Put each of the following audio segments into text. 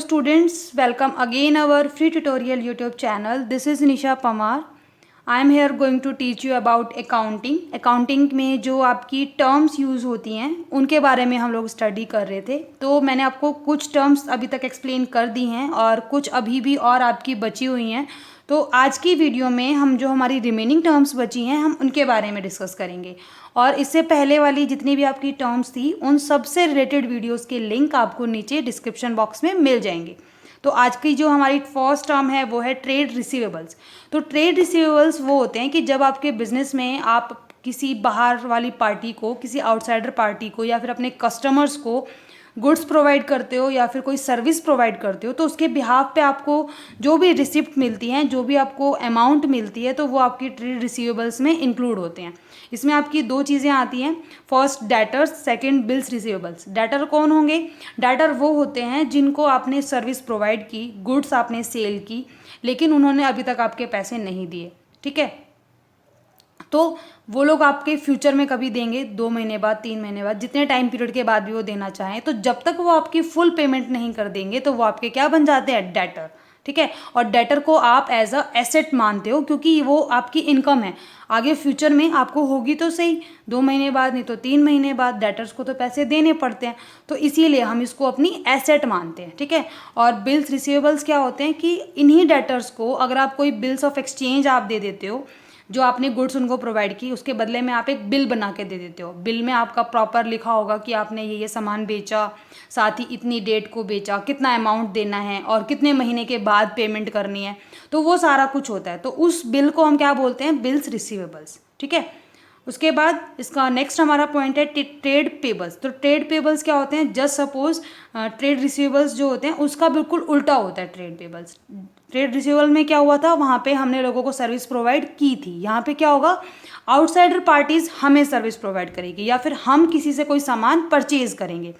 students, welcome again our free tutorial YouTube channel. This is Nisha Pamar. I am here going to teach you about accounting. Accounting में जो आपकी terms use होती हैं उनके बारे में हम लोग स्टडी कर रहे थे। तो मैंने आपको कुछ टर्म्स अभी तक एक्सप्लेन कर दी हैं और कुछ अभी भी और आपकी बची हुई हैं। तो आज की वीडियो में हम जो हमारी रिमेनिंग टर्म्स बची हैं हम उनके बारे में डिस्कस करेंगे। और इससे पहले वाली जितनी भी आपकी टर्म्स थी उन सबसे रिलेटेड वीडियोस के लिंक आपको नीचे डिस्क्रिप्शन बॉक्स में मिल जाएंगे। तो आज की जो हमारी फर्स्ट टर्म है वो है ट्रेड रिसीवेबल्स। तो ट्रेड रिसीवेबल्स वो होते हैं कि जब आपके बिजनेस में आप किसी बाहर वाली पार्टी को, किसी आउटसाइडर पार्टी को या फिर अपने कस्टमर्स को गुड्स प्रोवाइड करते हो या फिर कोई सर्विस प्रोवाइड करते हो, तो उसके बिहाफ पे आपको जो भी रिसिप्ट मिलती हैं, जो भी आपको अमाउंट मिलती है, तो वो आपकी ट्रेड रिसीवेबल्स में इंक्लूड होते हैं। इसमें आपकी दो चीज़ें आती हैं, first debtors, second bills receivables. Debtor कौन होंगे? डेटर वो होते हैं जिनको आपने सर्विस प्रोवाइड की, गुड्स आपने सेल की, लेकिन उन्होंने अभी तक आपके पैसे नहीं दिए। ठीक है, तो वो लोग आपके फ्यूचर में कभी देंगे, 2 महीने बाद, 3 महीने बाद, जितने टाइम पीरियड के बाद भी वो देना चाहें। तो जब तक वो आपकी फुल पेमेंट नहीं कर देंगे तो वो आपके क्या बन जाते हैं? डेटर। ठीक है, और डेटर को आप एज अ एसेट मानते हो क्योंकि वो आपकी इनकम है। आगे फ्यूचर में आपको होगी तो सही, 2 महीने बाद नहीं तो 3 महीने बाद, डेटर्स को तो पैसे देने पड़ते हैं, तो इसीलिए हम इसको अपनी एसेट मानते हैं। ठीक है, और बिल्स रिसीवेबल्स क्या होते हैं कि इन्हीं डेटर्स को अगर आप कोई बिल्स ऑफ एक्सचेंज आप दे देते हो, जो आपने गुड्स उनको प्रोवाइड की, उसके बदले में आप एक बिल बना के दे देते हो। बिल में आपका प्रॉपर लिखा होगा कि आपने ये सामान बेचा, साथ ही इतनी डेट को बेचा, कितना अमाउंट देना है और कितने महीने के बाद पेमेंट करनी है, तो वो सारा कुछ होता है। तो उस बिल को हम क्या बोलते हैं? Bills receivables. ठीक है, उसके बाद इसका नेक्स्ट हमारा पॉइंट है ट्रेड पेबल्स। तो ट्रेड पेबल्स क्या होते हैं? जस्ट सपोज ट्रेड रिसीवेबल्स जो होते हैं उसका बिल्कुल उल्टा होता है ट्रेड पेबल्स। ट्रेड रिसीवेबल में क्या हुआ था? वहाँ पे हमने लोगों को सर्विस प्रोवाइड की थी। यहाँ पे क्या होगा? आउटसाइडर पार्टीज हमें सर्विस प्रोवाइड करेगी या फिर हम किसी से कोई सामान परचेज करेंगे,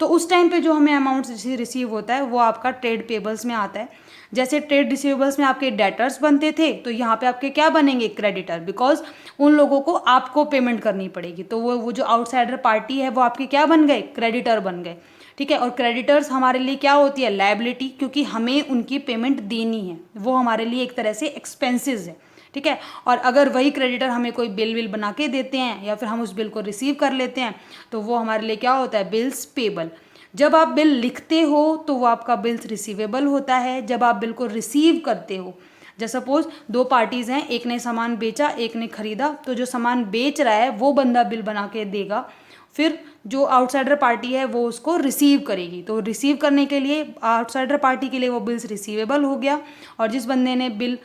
तो उस टाइम पे जो हमें अमाउंट रिसीव होता है वो आपका ट्रेड पेबल्स में आता है। जैसे ट्रेड रिसीवेबल्स में आपके डेटर्स बनते थे, तो यहाँ पे आपके क्या बनेंगे? क्रेडिटर, बिकॉज उन लोगों को आपको पेमेंट करनी पड़ेगी। तो वो जो आउटसाइडर पार्टी है वो आपके क्या बन गए? क्रेडिटर बन गए। ठीक है, और क्रेडिटर्स हमारे लिए क्या होती है? लायबिलिटी, क्योंकि हमें उनकी पेमेंट देनी है, वो हमारे लिए एक तरह से एक्सपेंसेस है। ठीक है, और अगर वही क्रेडिटर हमें कोई बिल बना के देते हैं या फिर हम उस बिल को रिसीव कर लेते हैं, तो वो हमारे लिए क्या होता है? Bills payable. जब आप बिल लिखते हो तो वो आपका बिल्स रिसीवेबल होता है। जब आप बिल को रिसीव करते हो, जैसे सपोज 2 पार्टीज हैं, एक ने सामान बेचा, एक ने खरीदा, तो जो सामान बेच रहा है वो बंदा बिल बना के देगा, फिर जो आउटसाइडर पार्टी है वो उसको रिसीव करेगी। तो रिसीव करने के लिए आउटसाइडर पार्टी के लिए वो बिल्स रिसीवेबल हो गया, और जिस बंदे ने बिल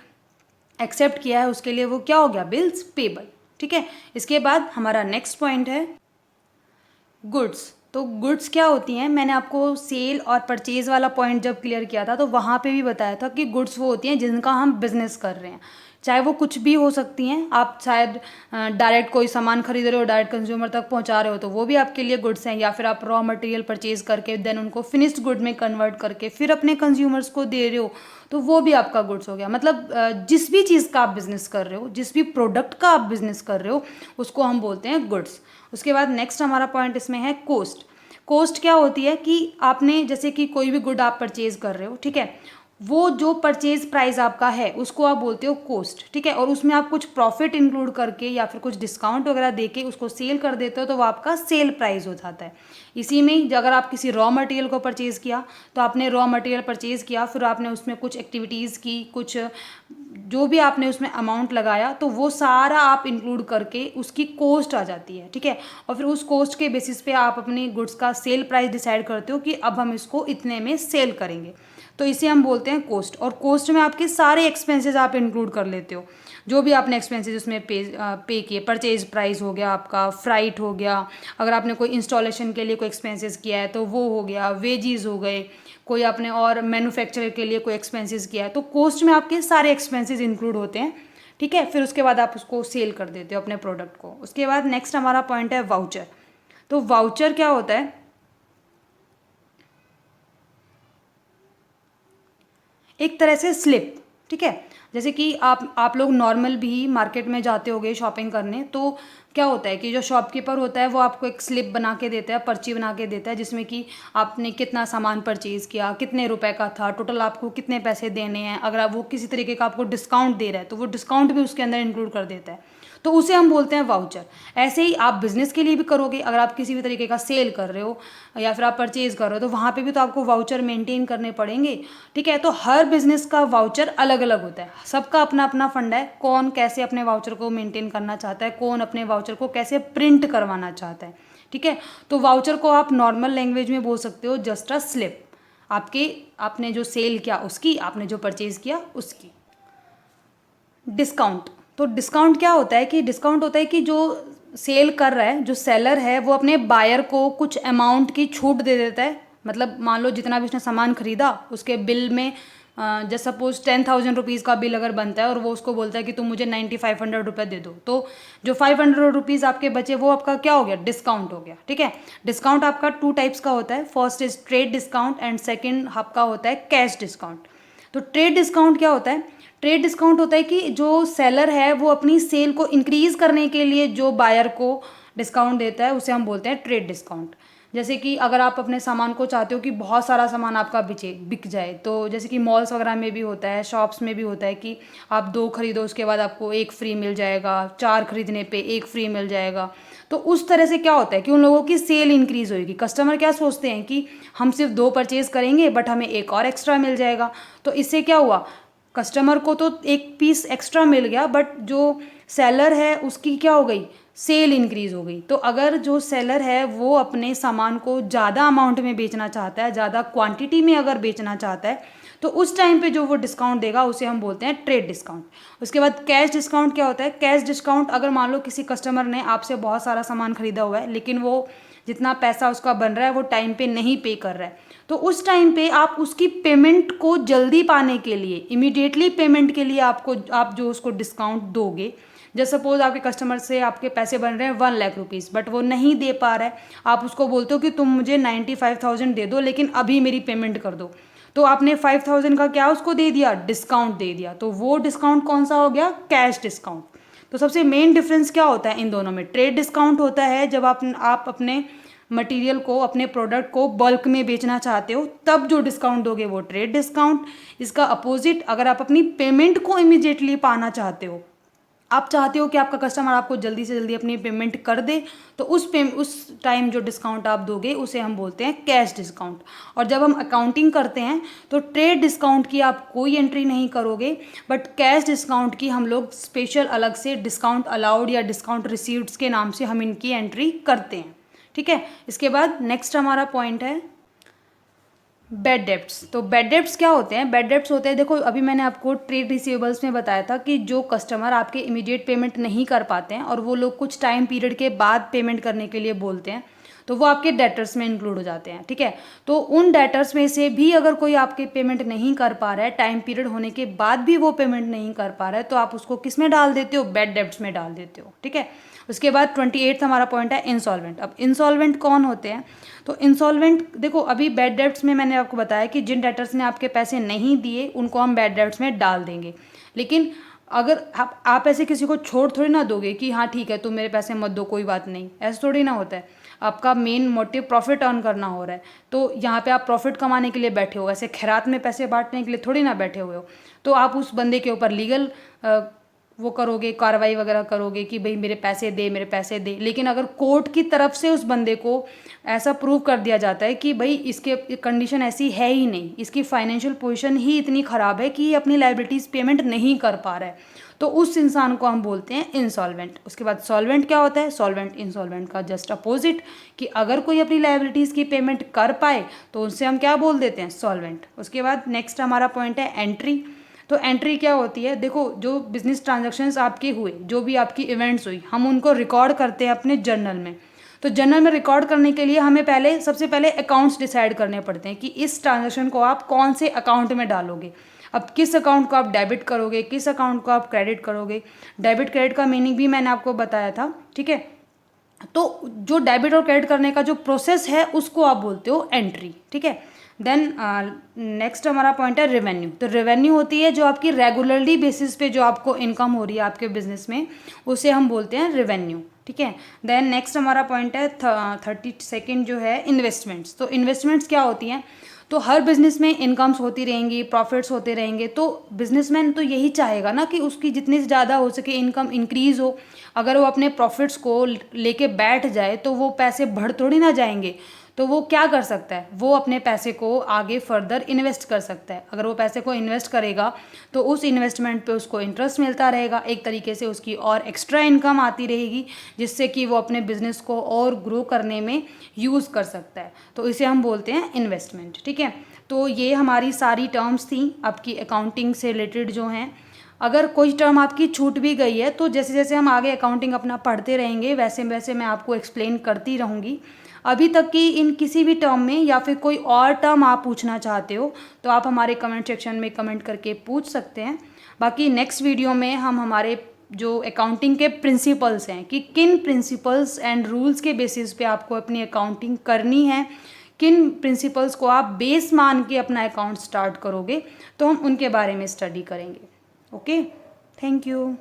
एक्सेप्ट किया है उसके लिए वो क्या हो गया? Bills payable. ठीक है, इसके बाद हमारा नेक्स्ट पॉइंट है गुड्स। तो गुड्स क्या होती हैं? मैंने आपको सेल और परचेज वाला पॉइंट जब क्लियर किया था तो वहाँ पे भी बताया था कि गुड्स वो होती हैं जिनका हम बिजनेस कर रहे हैं, चाहे वो कुछ भी हो सकती हैं। आप शायद डायरेक्ट कोई सामान खरीद रहे हो, डायरेक्ट कंज्यूमर तक पहुंचा रहे हो, तो वो भी आपके लिए गुड्स हैं, या फिर आप रॉ मटेरियल परचेज करके देन उनको फिनिश्ड गुड में कन्वर्ट करके फिर अपने कंज्यूमर्स को दे रहे हो, तो वो भी आपका गुड्स हो गया। मतलब जिस भी चीज़ का आप बिजनेस कर रहे हो, जिस भी प्रोडक्ट का आप बिजनेस कर रहे हो, उसको हम बोलते हैं गुड्स। उसके बाद नेक्स्ट हमारा पॉइंट इसमें है कोस्ट। कोस्ट क्या होती है कि आपने जैसे कि कोई भी गुड आप परचेज कर रहे हो, ठीक है, वो जो परचेज प्राइस आपका है उसको आप बोलते हो कोस्ट। ठीक है, और उसमें आप कुछ प्रॉफिट इंक्लूड करके या फिर कुछ डिस्काउंट वगैरह देके उसको सेल कर देते हो, तो वो आपका सेल प्राइस हो जाता है। इसी में अगर आप किसी रॉ मटेरियल को परचेज़ किया, तो आपने रॉ मटेरियल परचेज़ किया, फिर आपने उसमें कुछ एक्टिविटीज़ की, कुछ जो भी आपने उसमें अमाउंट लगाया, तो वो सारा आप इंक्लूड करके उसकी कॉस्ट आ जाती है। ठीक है, और फिर उस कॉस्ट के बेसिस पे आप अपनी गुड्स का सेल प्राइस डिसाइड करते हो कि अब हम इसको इतने में सेल करेंगे, तो इसे हम बोलते हैं कॉस्ट। और कॉस्ट में आपके सारे एक्सपेंसेस आप इंक्लूड कर लेते हो, जो भी आपने एक्सपेंसेस उसमें पे किए। परचेज प्राइस हो गया आपका, फ्राइट हो गया, अगर आपने कोई इंस्टॉलेशन के लिए कोई एक्सपेंसेस किया है तो वो हो गया, वेजीज हो गए, कोई आपने और मैन्युफैक्चर के लिए कोई एक्सपेंसेस किया है, तो कॉस्ट में आपके सारे एक्सपेंसेस इंक्लूड होते हैं। ठीक है, फिर उसके बाद आप उसको सेल कर देते हो अपने प्रोडक्ट को। उसके बाद नेक्स्ट हमारा पॉइंट है वाउचर। तो वाउचर क्या होता है? एक तरह से स्लिप। ठीक है, जैसे कि आप लोग नॉर्मल भी मार्केट में जाते होगे शॉपिंग करने, तो क्या होता है कि जो शॉपकीपर होता है वो आपको एक स्लिप बना के देता है, पर्ची बना के देता है, जिसमें कि आपने कितना सामान परचेज़ किया, कितने रुपए का था, टोटल आपको कितने पैसे देने हैं। अगर आप वो किसी तरीके का आपको डिस्काउंट दे रहा है तो वो डिस्काउंट भी उसके अंदर इंक्लूड कर देता है, तो उसे हम बोलते हैं वाउचर। ऐसे ही आप बिजनेस के लिए भी करोगे, अगर आप किसी भी तरीके का सेल कर रहे हो या फिर आप परचेज कर रहे हो तो वहाँ पे भी तो आपको वाउचर मेंटेन करने पड़ेंगे, ठीक है। तो हर बिजनेस का वाउचर अलग अलग होता है, सबका अपना अपना फंडा है, कौन कैसे अपने वाउचर को मेंटेन करना चाहता है, कौन अपने वाउचर को कैसे प्रिंट करवाना चाहता है, ठीक है। तो वाउचर को आप नॉर्मल लैंग्वेज में बोल सकते हो जस्ट अ स्लिप, आपने जो सेल किया उसकी, आपने जो परचेज किया उसकी। डिस्काउंट, तो डिस्काउंट क्या होता है कि डिस्काउंट होता है कि जो सेल कर रहा है, जो सेलर है, वो अपने बायर को कुछ अमाउंट की छूट दे देता है। मतलब मान लो जितना भी उसने सामान खरीदा उसके बिल में जैसे सपोज 10,000 रुपीज़ का बिल अगर बनता है और वो उसको बोलता है कि तुम मुझे 9,500 रुपये दे दो, तो जो 500 रुपीज़ आपके बचे वो आपका क्या हो गया, डिस्काउंट हो गया, ठीक है। डिस्काउंट आपका 2 टाइप्स का होता है, first is trade discount and second आपका होता है कैश डिस्काउंट। तो ट्रेड डिस्काउंट क्या होता है, ट्रेड डिस्काउंट होता है कि जो सेलर है वो अपनी सेल को इंक्रीज करने के लिए जो बायर को डिस्काउंट देता है उसे हम बोलते हैं ट्रेड डिस्काउंट। जैसे कि अगर आप अपने सामान को चाहते हो कि बहुत सारा सामान आपका बिक जाए, तो जैसे कि मॉल्स वगैरह में भी होता है, शॉप्स में भी होता है कि आप 2 खरीदो उसके बाद आपको 1 फ्री मिल जाएगा, 4 खरीदने पे 1 फ्री मिल जाएगा। तो उस तरह से क्या होता है कि उन लोगों की सेल इंक्रीज होगी। कस्टमर क्या सोचते हैं कि हम सिर्फ 2 परचेज करेंगे बट हमें 1 और एक्स्ट्रा मिल जाएगा। तो इससे क्या हुआ, कस्टमर को तो 1 पीस एक्स्ट्रा मिल गया बट जो सेलर है उसकी क्या हो गई, सेल इंक्रीज हो गई। तो अगर जो सेलर है वो अपने सामान को ज़्यादा अमाउंट में बेचना चाहता है, ज़्यादा क्वांटिटी में अगर बेचना चाहता है, तो उस टाइम पे जो वो डिस्काउंट देगा उसे हम बोलते हैं ट्रेड डिस्काउंट। उसके बाद कैश डिस्काउंट क्या होता है, कैश डिस्काउंट अगर मान लो किसी कस्टमर ने आपसे बहुत सारा सामान खरीदा हुआ है लेकिन वो जितना पैसा उसका बन रहा है वो टाइम पे नहीं पे कर रहा है, तो उस टाइम पे आप उसकी पेमेंट को जल्दी पाने के लिए, इमीडिएटली पेमेंट के लिए आप जो उसको डिस्काउंट दोगे, जैसे सपोज आपके कस्टमर से आपके पैसे बन रहे हैं 1 लाख रुपीज़ बट वो नहीं दे पा रहा है, आप उसको बोलते हो कि तुम मुझे 95,000 दे दो लेकिन अभी मेरी पेमेंट कर दो, तो आपने 5,000 का क्या उसको दे दिया, डिस्काउंट दे दिया। तो वो डिस्काउंट कौन सा हो गया, कैश डिस्काउंट। तो सबसे मेन डिफरेंस क्या होता है इन दोनों में, ट्रेड डिस्काउंट होता है जब आप अपने मटेरियल को, अपने प्रोडक्ट को बल्क में बेचना चाहते हो तब जो डिस्काउंट दोगे वो ट्रेड डिस्काउंट। इसका अपोजिट, अगर आप अपनी पेमेंट को इमीडिएटली पाना चाहते हो, आप चाहते हो कि आपका कस्टमर आपको जल्दी से जल्दी अपनी पेमेंट कर दे, तो उस टाइम जो डिस्काउंट आप दोगे उसे हम बोलते हैं कैश डिस्काउंट। और जब हम अकाउंटिंग करते हैं तो ट्रेड डिस्काउंट की आप कोई एंट्री नहीं करोगे बट कैश डिस्काउंट की हम लोग स्पेशल अलग से डिस्काउंट अलाउड या डिस्काउंट रिसीव्ड्स के नाम से हम इनकी एंट्री करते हैं, ठीक है। इसके बाद नेक्स्ट हमारा पॉइंट है बैड डेब्ट्स। तो बैड डेब्ट्स क्या होते हैं, बैड डेब्ट्स होते हैं, देखो अभी मैंने आपको ट्रेड रिसीवेबल्स में बताया था कि जो कस्टमर आपके इमीडिएट पेमेंट नहीं कर पाते हैं और वो लोग कुछ टाइम पीरियड के बाद पेमेंट करने के लिए बोलते हैं, तो वो आपके डेटर्स में इंक्लूड हो जाते हैं, ठीक है। तो उन डेटर्स में से भी अगर कोई आपके पेमेंट नहीं कर पा रहा है, टाइम पीरियड होने के बाद भी वो पेमेंट नहीं कर पा रहा है, तो आप उसको किस में डाल देते हो, बैड डेब्ट्स में डाल देते हो, ठीक है। उसके बाद 28 हमारा पॉइंट है इंसॉल्वेंट। अब इंसॉल्वेंट कौन होते हैं, तो इंसॉल्वेंट देखो अभी बैड डेब्ट्स में मैंने आपको बताया कि जिन डेटर्स ने आपके पैसे नहीं दिए उनको हम बैड डेब्ट्स में डाल देंगे, लेकिन अगर आप ऐसे किसी को छोड़ थोड़ी ना दोगे कि हाँ ठीक है तुम मेरे पैसे मत दो कोई बात नहीं, ऐसा थोड़ी ना होता है। आपका मेन मोटिव प्रॉफिट अर्न करना हो रहा है, तो यहाँ पे आप प्रॉफिट कमाने के लिए बैठे हो, ऐसे खैरात में पैसे बांटने के लिए थोड़ी ना बैठे हुए हो। तो आप उस बंदे के ऊपर लीगल वो करोगे, कार्रवाई वगैरह करोगे कि भाई मेरे पैसे दे, मेरे पैसे दे। लेकिन अगर कोर्ट की तरफ से उस बंदे को ऐसा प्रूव कर दिया जाता है कि भाई इसके कंडीशन ऐसी है ही नहीं, इसकी फाइनेंशियल पोजीशन ही इतनी ख़राब है कि ये अपनी लाइबिलिटीज़ पेमेंट नहीं कर पा रहा है, तो उस इंसान को हम बोलते हैं इंसॉल्वेंट। उसके बाद सॉल्वेंट क्या होता है, सॉल्वेंट इंसॉल्वेंट का जस्ट अपोजिट, कि अगर कोई अपनी लाइबिलिटीज़ की पेमेंट कर पाए तो उससे हम क्या बोल देते हैं, सॉल्वेंट। उसके बाद नेक्स्ट हमारा पॉइंट है एंट्री। तो एंट्री क्या होती है, देखो जो बिजनेस ट्रांजैक्शंस आपके हुए, जो भी आपकी इवेंट्स हुई, हम उनको रिकॉर्ड करते हैं अपने जर्नल में। तो जर्नल में रिकॉर्ड करने के लिए हमें सबसे पहले अकाउंट्स डिसाइड करने पड़ते हैं कि इस ट्रांजैक्शन को आप कौन से अकाउंट में डालोगे। अब किस अकाउंट को आप डेबिट करोगे, किस अकाउंट को आप क्रेडिट करोगे। डेबिट क्रेडिट का मीनिंग भी मैंने आपको बताया था, ठीक है। तो जो डेबिट और क्रेडिट करने का जो प्रोसेस है उसको आप बोलते हो एंट्री, ठीक है। देन नेक्स्ट हमारा पॉइंट है रेवेन्यू। तो रेवेन्यू होती है जो आपकी रेगुलरली बेसिस पे जो आपको इनकम हो रही है आपके बिजनेस में, उसे हम बोलते हैं रेवेन्यू, ठीक है। देन नेक्स्ट हमारा पॉइंट है 32nd जो है इन्वेस्टमेंट्स। तो इन्वेस्टमेंट्स क्या होती हैं? तो हर बिजनेस में इनकम्स होती रहेंगी, प्रॉफिट्स होते रहेंगे, तो बिजनेसमैन तो यही चाहेगा ना कि उसकी जितनी ज़्यादा हो सके इनकम इंक्रीज़ हो। अगर वो अपने प्रॉफिट्स को लेके बैठ जाए तो वो पैसे बढ़ थोड़ी ना जाएंगे। तो वो क्या कर सकता है? वो अपने पैसे को आगे फर्दर इन्वेस्ट कर सकता है। अगर वो पैसे को इन्वेस्ट करेगा तो उस इन्वेस्टमेंट पे उसको इंटरेस्ट मिलता रहेगा, एक तरीके से उसकी और एक्स्ट्रा इनकम आती रहेगी, जिससे कि वो अपने बिजनेस को और ग्रो करने में यूज़ कर सकता है। तो इसे हम बोलते हैं इन्वेस्टमेंट, ठीक है। तो ये हमारी सारी टर्म्स थी आपकी अकाउंटिंग से रिलेटेड जो हैं। अगर कोई टर्म आपकी छूट भी गई है तो जैसे जैसे हम आगे अकाउंटिंग अपना पढ़ते रहेंगे वैसे वैसे मैं आपको एक्सप्लेन करती रहूँगी। अभी तक की इन किसी भी टर्म में या फिर कोई और टर्म आप पूछना चाहते हो तो आप हमारे कमेंट सेक्शन में कमेंट करके पूछ सकते हैं। बाकी नेक्स्ट वीडियो में हम हमारे जो अकाउंटिंग के प्रिंसिपल्स हैं कि किन प्रिंसिपल्स एंड रूल्स के बेसिस पे आपको अपनी अकाउंटिंग करनी है, किन प्रिंसिपल्स को आप बेस मान के अपना अकाउंट स्टार्ट करोगे, तो हम उनके बारे में स्टडी करेंगे। Okay, thank you.